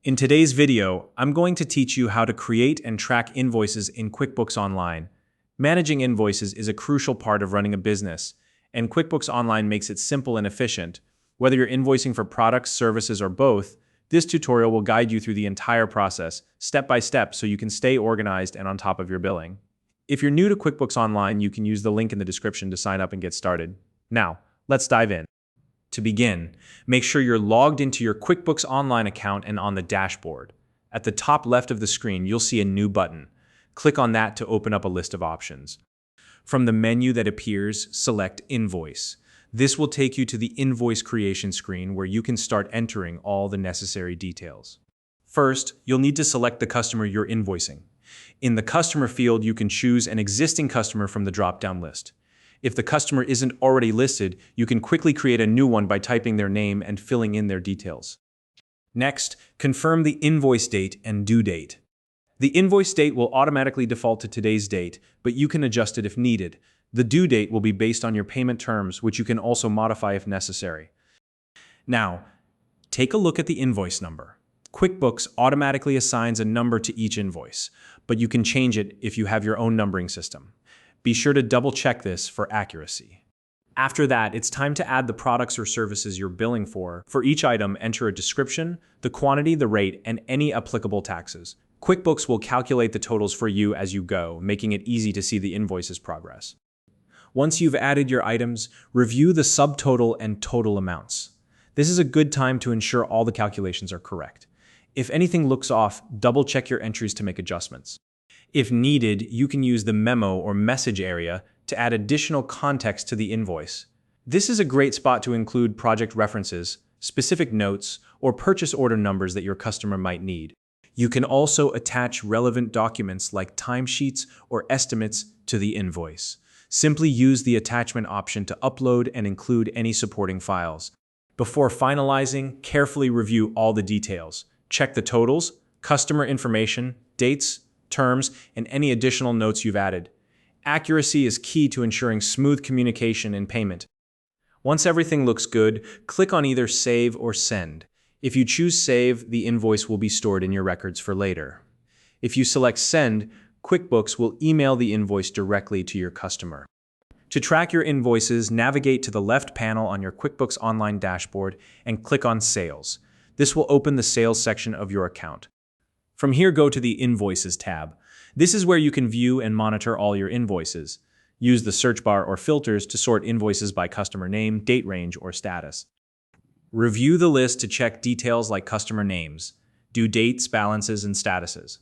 In today's video, I'm going to teach you how to create and track invoices in QuickBooks Online. Managing invoices is a crucial part of running a business, and QuickBooks Online makes it simple and efficient. Whether you're invoicing for products, services, or both, this tutorial will guide you through the entire process, step by step, so you can stay organized and on top of your billing. If you're new to QuickBooks Online, you can use the link in the description to sign up and get started. Now, let's dive in. To begin, make sure you're logged into your QuickBooks Online account and on the dashboard. At the top left of the screen, you'll see a new button. Click on that to open up a list of options. From the menu that appears, select Invoice. This will take you to the invoice creation screen where you can start entering all the necessary details. First, you'll need to select the customer you're invoicing. In the customer field, you can choose an existing customer from the drop-down list. If the customer isn't already listed, you can quickly create a new one by typing their name and filling in their details. Next, confirm the invoice date and due date. The invoice date will automatically default to today's date, but you can adjust it if needed. The due date will be based on your payment terms, which you can also modify if necessary. Now, take a look at the invoice number. QuickBooks automatically assigns a number to each invoice, but you can change it if you have your own numbering system. Be sure to double-check this for accuracy. After that, it's time to add the products or services you're billing for. For each item, enter a description, the quantity, the rate, and any applicable taxes. QuickBooks will calculate the totals for you as you go, making it easy to see the invoice's progress. Once you've added your items, review the subtotal and total amounts. This is a good time to ensure all the calculations are correct. If anything looks off, double-check your entries to make adjustments. If needed, you can use the memo or message area to add additional context to the invoice. This is a great spot to include project references, specific notes, or purchase order numbers that your customer might need. You can also attach relevant documents like timesheets or estimates to the invoice. Simply use the attachment option to upload and include any supporting files. Before finalizing, carefully review all the details. Check the totals, customer information, dates, terms, and any additional notes you've added. Accuracy is key to ensuring smooth communication and payment. Once everything looks good, click on either Save or Send. If you choose Save, the invoice will be stored in your records for later. If you select Send, QuickBooks will email the invoice directly to your customer. To track your invoices, navigate to the left panel on your QuickBooks Online dashboard and click on Sales. This will open the Sales section of your account. From here, go to the Invoices tab. This is where you can view and monitor all your invoices. Use the search bar or filters to sort invoices by customer name, date range, or status. Review the list to check details like customer names, due dates, balances, and statuses.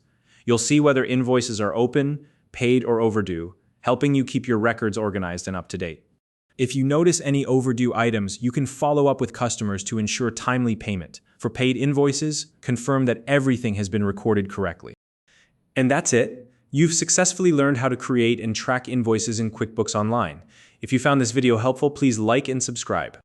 You'll see whether invoices are open, paid, or overdue, helping you keep your records organized and up to date. If you notice any overdue items, you can follow up with customers to ensure timely payment. For paid invoices, confirm that everything has been recorded correctly. And that's it. You've successfully learned how to create and track invoices in QuickBooks Online. If you found this video helpful, please like and subscribe.